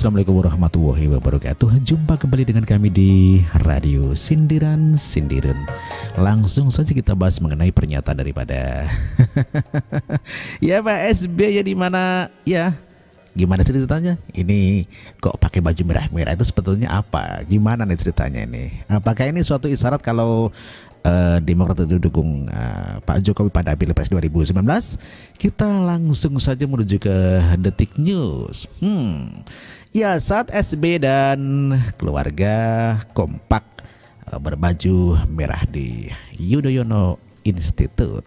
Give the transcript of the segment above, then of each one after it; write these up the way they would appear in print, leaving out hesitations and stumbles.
Assalamualaikum warahmatullahi wabarakatuh. Jumpa kembali dengan kami di Radio Sindiran. Langsung saja kita bahas mengenai pernyataan daripada ya Pak SBY ya, di mana ya, gimana ceritanya? Ini kok pakai baju merah-merah itu sebetulnya apa? Gimana nih ceritanya ini? Apakah ini suatu isyarat kalau Demokrat itu dukung Pak Jokowi pada Pilpres 2019? Kita langsung saja menuju ke Detik News. Ya, saat SB dan keluarga kompak berbaju merah di Yudhoyono Institute.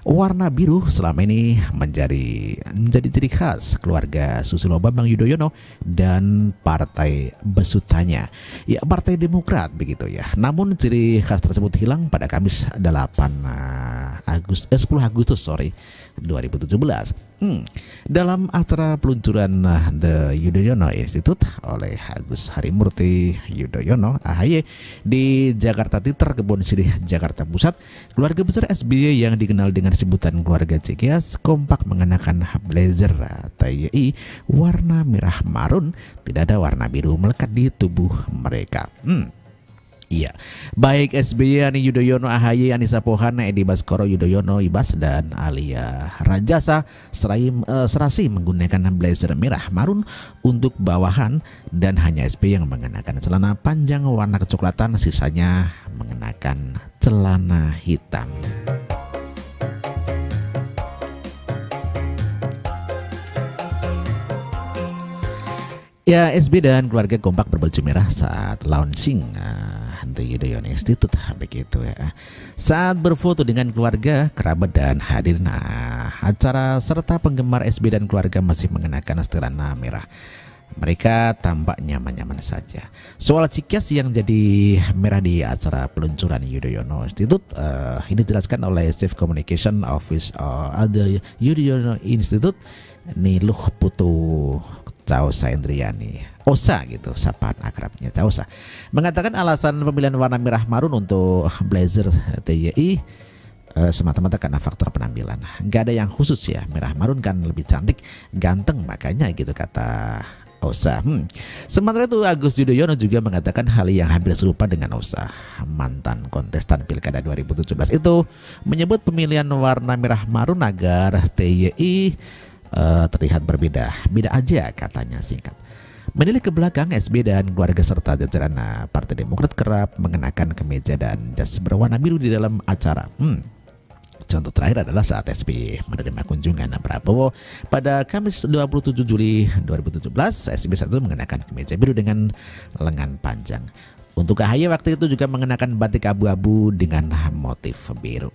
Warna biru selama ini menjadi ciri khas keluarga Susilo Bambang Yudhoyono dan partai besutannya, ya Partai Demokrat begitu ya. Namun ciri khas tersebut hilang pada Kamis 10 Agustus 2017. Dalam acara peluncuran The Yudhoyono Institute oleh Agus Harimurti Yudhoyono (AHY) di Jakarta Teater, Kebon Sirih, Jakarta Pusat, keluarga besar SBY yang dikenal dengan sebutan keluarga Cikeas kompak mengenakan blazer TNI warna merah marun, tidak ada warna biru melekat di tubuh mereka. Iya, baik SBY, Ani Yudhoyono, AHY, Anissa Pohan, Edi Baskoro Yudhoyono, Ibas, dan Alia Rajasa serasi menggunakan blazer merah marun untuk bawahan, dan hanya SBY yang mengenakan celana panjang warna kecoklatan, sisanya mengenakan celana hitam. Ya, SB dan keluarga kompak berbaju merah saat launching The Yudhoyono Institute begitu ya. Saat berfoto dengan keluarga, kerabat dan hadirin acara serta penggemar SB dan keluarga masih mengenakan celana merah. Mereka tampak nyaman-nyaman saja. Soal Cikeas yang jadi merah di acara peluncuran Yudhoyono Institute, ini dijelaskan oleh Chief Communication Office The Yudhoyono Institute, Niluh Putu Causa Indriani, Osa gitu, sapaan akrabnya Causa, mengatakan alasan pemilihan warna merah marun untuk blazer TNI semata-mata karena faktor penampilan. Gak ada yang khusus ya, merah marun kan lebih cantik, ganteng makanya gitu, kata Osa. Sementara itu Agus Yudhoyono juga mengatakan hal yang hampir serupa dengan Osa. Mantan kontestan Pilkada 2017 itu menyebut pemilihan warna merah marun agar TNI terlihat berbeda aja, katanya singkat. Menilik ke belakang, SB dan keluarga serta jajaran Partai Demokrat kerap mengenakan kemeja dan jas berwarna biru di dalam acara. Contoh terakhir adalah saat SB menerima kunjungan Prabowo pada Kamis 27 Juli 2017. SB saat itu mengenakan kemeja biru dengan lengan panjang. Untuk AHY waktu itu juga mengenakan batik abu-abu dengan motif biru.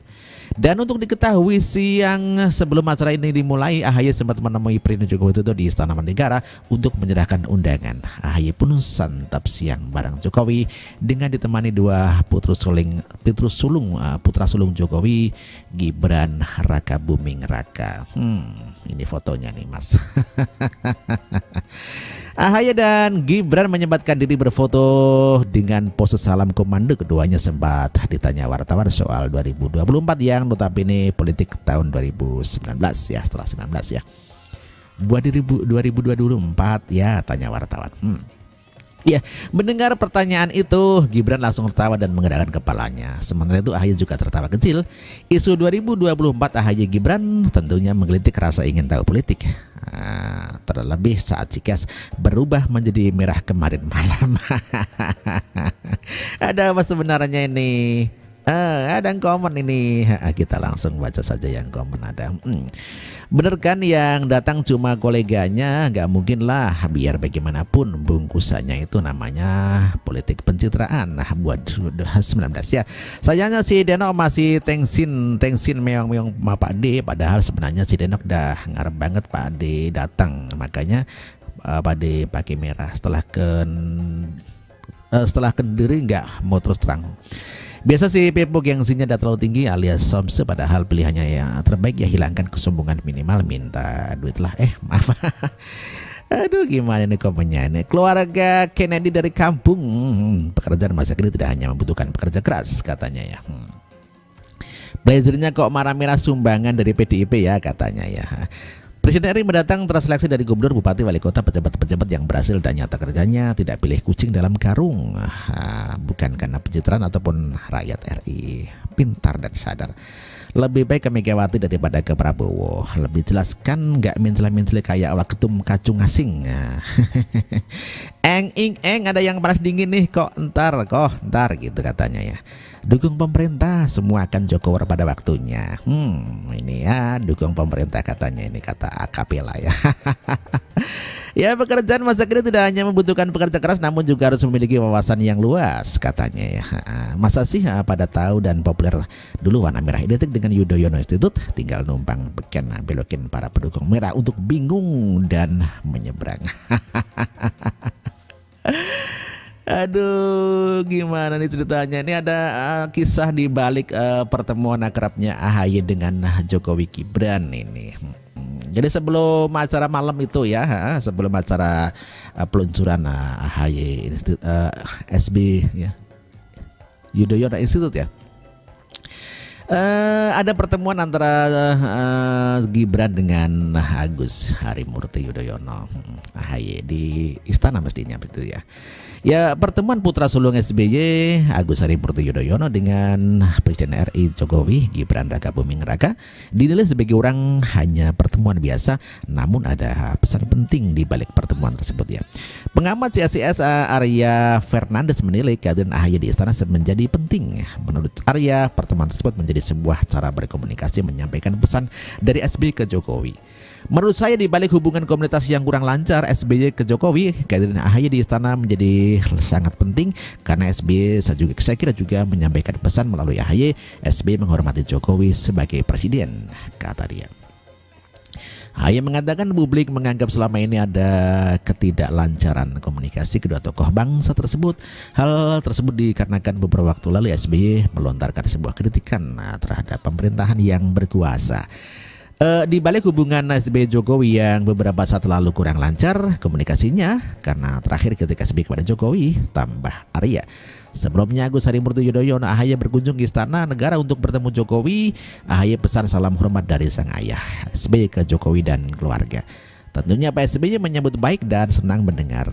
Dan untuk diketahui, siang sebelum acara ini dimulai, AHY sempat menemui Presiden Joko Widodo di Istana Merdeka untuk menyerahkan undangan. AHY pun santap siang bareng Jokowi dengan ditemani dua putra sulung Jokowi, Gibran Raka Buming Raka. Ini fotonya nih Mas. AHY dan Gibran menyempatkan diri berfoto dengan pose salam komando. Keduanya sempat ditanya wartawan soal 2024 yang notabene politik tahun 2019 ya, setelah 19 ya. Buat 2024 ya, tanya wartawan. Ya, mendengar pertanyaan itu, Gibran langsung tertawa dan menggerakkan kepalanya. Sementara itu AHY juga tertawa kecil. Isu 2024 AHY Gibran tentunya menggelitik rasa ingin tahu politik. Terlebih saat Cikeas berubah menjadi merah kemarin malam. Ada apa sebenarnya ini? Ada yang komen ini. Kita langsung baca saja yang komen ada. Bener kan yang datang cuma koleganya? Gak mungkin lah, biar bagaimanapun bungkusannya itu namanya politik pencitraan. Buat 2019 ya. Sayangnya si Denok masih tengsin meong-meong sama Pak D. Padahal sebenarnya si Denok dah ngarep banget Pak D datang. Makanya Pak D pakai merah. Setelah Kendiri nggak mau terus terang. Biasa si Pepo gengsinya tidak terlalu tinggi alias somse, padahal pilihannya yang terbaik ya hilangkan kesombongan, minimal minta duit lah. Maaf. Aduh, gimana nih komennya ini. Keluarga Kennedy dari kampung, pekerjaan masa kini tidak hanya membutuhkan pekerja keras katanya ya. Blazernya kok merah-merah sumbangan dari PDIP ya katanya ya. Presiden RI mendatang terseleksi dari gubernur, bupati, wali kota, pejabat-pejabat yang berhasil dan nyata kerjanya tidak pilih kucing dalam karung. Bukan karena pencitraan ataupun rakyat RI pintar dan sadar. Lebih baik ke Megawati daripada ke Prabowo. Lebih jelas kan nggak mencela-mencela kayak waketum kacung asing. Eng ada yang panas dingin nih kok ntar gitu katanya ya. Dukung pemerintah, semua akan Jokowi pada waktunya. Ini ya dukung pemerintah katanya, ini kata akapela ya. Ya, pekerjaan masa kini tidak hanya membutuhkan pekerja keras namun juga harus memiliki wawasan yang luas katanya ya. Masa sih pada tahu dan populer dulu warna merah identik dengan Yudhoyono Institute, tinggal numpang beken belokin para pendukung merah untuk bingung dan menyeberang. Aduh, gimana nih ceritanya? Ini ada kisah di balik pertemuan akrabnya AHY dengan Jokowi Gibran ini. Jadi sebelum acara malam itu ya, sebelum acara peluncuran AHY SB ya, Yudhoyono Institute ya, ada pertemuan antara Gibran dengan Agus Harimurti Yudhoyono, AHY di istana mestinya begitu ya. Ya, pertemuan putra sulung SBY Agus Harimurti Yudhoyono dengan Presiden RI Jokowi Gibran Raka Buming Raka dinilai sebagai orang hanya pertemuan biasa, namun ada pesan penting di balik pertemuan tersebut ya. Pengamat CSIS Arya Fernandes menilai kehadiran AHY di istana menjadi penting. Menurut Arya, pertemuan tersebut menjadi sebuah cara berkomunikasi menyampaikan pesan dari SBY ke Jokowi. Menurut saya di balik hubungan komunitas yang kurang lancar SBY ke Jokowi, kehadiran AHY di istana menjadi sangat penting karena SBY saya kira juga menyampaikan pesan melalui AHY. SBY menghormati Jokowi sebagai presiden, kata dia. AHY mengatakan publik menganggap selama ini ada ketidaklancaran komunikasi kedua tokoh bangsa tersebut. Hal tersebut dikarenakan beberapa waktu lalu SBY melontarkan sebuah kritikan terhadap pemerintahan yang berkuasa. Di balik hubungan SBY Jokowi yang beberapa saat lalu kurang lancar komunikasinya karena terakhir ketika SBY kepada Jokowi, tambah Arya. Sebelumnya Agus Harimurti Yudhoyono AHY berkunjung ke istana negara untuk bertemu Jokowi. AHY pesan salam hormat dari sang ayah SBY ke Jokowi dan keluarga. Tentunya Pak SBY menyambut baik dan senang mendengar.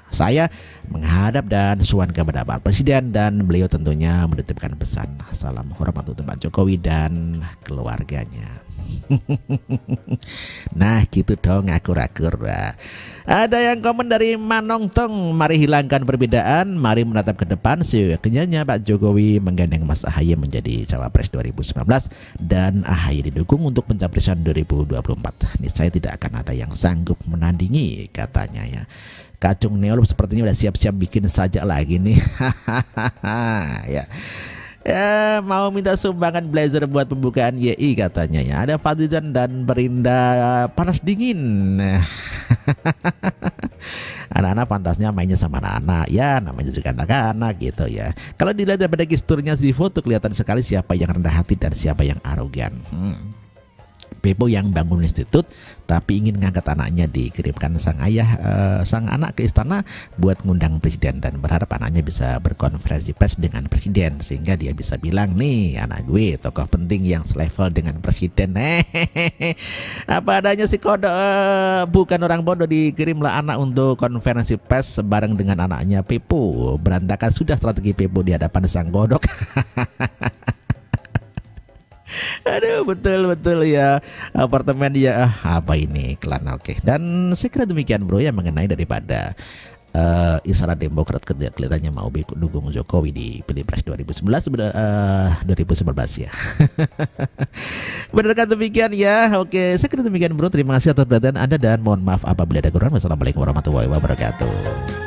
Saya menghadap dan suan kepada Pak Presiden dan beliau tentunya menitipkan pesan salam hormat untuk Pak Jokowi dan keluarganya. Nah gitu dong akur-akur. Ada yang komen dari Manong Tong, mari hilangkan perbedaan, mari menatap ke depan. Seyogyanya Pak Jokowi menggandeng Mas AHY menjadi cawapres 2019 dan AHY didukung untuk pencapresan 2024. Ini saya tidak akan ada yang sanggup menandingi katanya ya. Kacung Neolub sepertinya udah siap-siap bikin sajak lagi nih. Ya. Ya, mau minta sumbangan blazer buat pembukaan YI katanya ya. Ada Fadlizon dan Berinda panas dingin. Anak-anak pantasnya mainnya sama anak-anak ya, namanya juga anak-anak gitu ya. Kalau dilihat daripada gesturnya di foto kelihatan sekali siapa yang rendah hati dan siapa yang arogan. Pepo yang bangun institut tapi ingin ngangkat anaknya, dikirimkan sang ayah sang anak ke istana buat ngundang presiden dan berharap anaknya bisa berkonferensi pers dengan presiden sehingga dia bisa bilang, nih anak gue tokoh penting yang selevel dengan presiden. Apa adanya si kodok, bukan orang bodoh, dikirimlah anak untuk konferensi pers bareng dengan anaknya Pepo. Berantakan sudah strategi Pepo di hadapan sang kodok. Aduh, betul ya, apartemen ya, apa ini iklan. Oke. Dan saya kira demikian bro ya mengenai daripada isyarat Demokrat kelihatannya mau dukung Jokowi di Pilpres 2011 ya. Benarkah demikian ya? Oke, saya kira demikian bro. Terima kasih atas perhatian Anda dan mohon maaf apabila ada kekurangan. Wassalamualaikum warahmatullahi wabarakatuh.